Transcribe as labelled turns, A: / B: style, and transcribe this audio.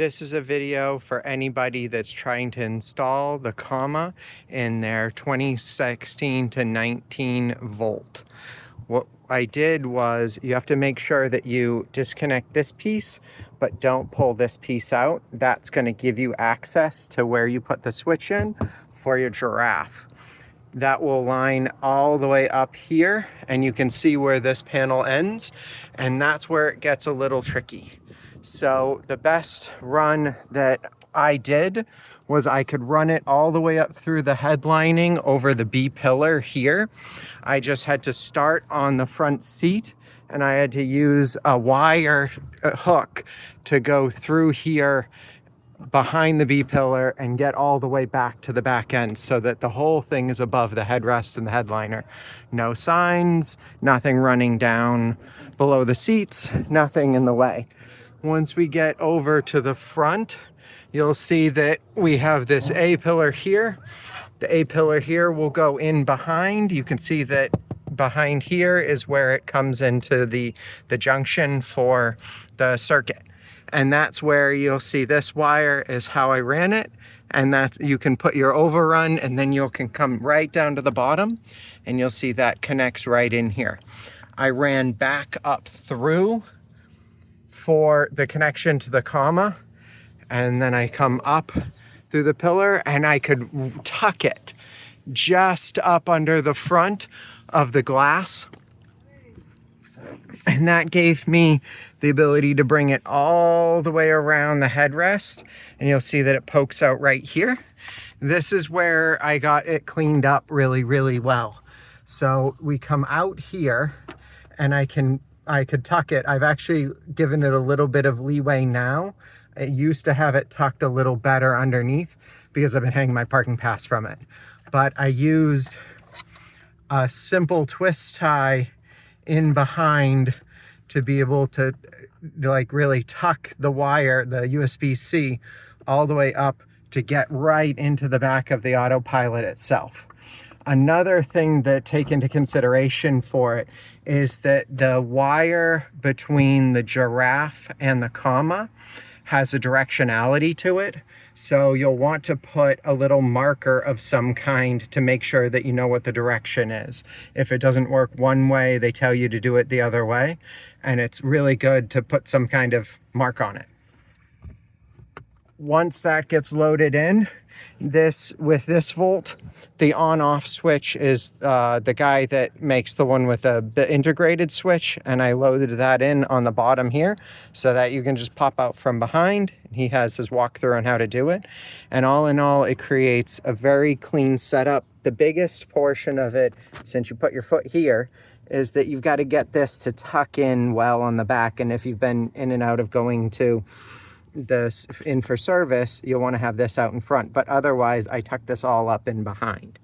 A: This is a video for anybody that's trying to install the comma in their 2016 to 19 Volt. What I did was you have to make sure that you disconnect this piece, but don't pull this piece out. That's going to give you access to where you put the switch in for your giraffe. That will line all the way up here, and you can see where this panel ends, and that's where it gets a little tricky. So the best run that I did was I could run it all the way up through the head lining over the B pillar here. I just had to start on the front seat, and I had to use a wire hook to go through here behind the B pillar and get all the way back to the back end so that the whole thing is above the headrest and the headliner. No signs, nothing running down below the seats, nothing in the way. Once we get over to the front, you'll see that we have this A pillar here. The A pillar here will go in behind. You can see that behind here is where it comes into the junction for the circuit. And that's where you'll see this wire is how I ran it. And that you can put your overrun, and then you can come right down to the bottom and you'll see that connects right in here. I ran back up through for the connection to the comma, and then I come up through the pillar and I could tuck it just up under the front of the glass. And that gave me the ability to bring it all the way around the headrest, and you'll see that it pokes out right here. This is where I got it cleaned up really, really well. So we come out here and I could tuck it. I've actually given it a little bit of leeway now. It used to have it tucked a little better underneath because I've been hanging my parking pass from it. But I used a simple twist tie in behind to be able to like really tuck the wire, the USB-C, all the way up to get right into the back of the autopilot itself. Another thing to take into consideration for it is that the wire between the giraffe and the comma has a directionality to it. So you'll want to put a little marker of some kind to make sure that you know what the direction is. If it doesn't work one way, they tell you to do it the other way. And it's really good to put some kind of mark on it. Once that gets loaded in, with this Volt, the on-off switch is the guy that makes the one with the integrated switch, and I loaded that in on the bottom here so that you can just pop out from behind. He has his walkthrough on how to do it, and all in all, it creates a very clean setup. The biggest portion of it, since you put your foot here, is that you've got to get this to tuck in well on the back, and if you've been in and out of going to in for service, you'll want to have this out in front, but otherwise I tuck this all up in behind.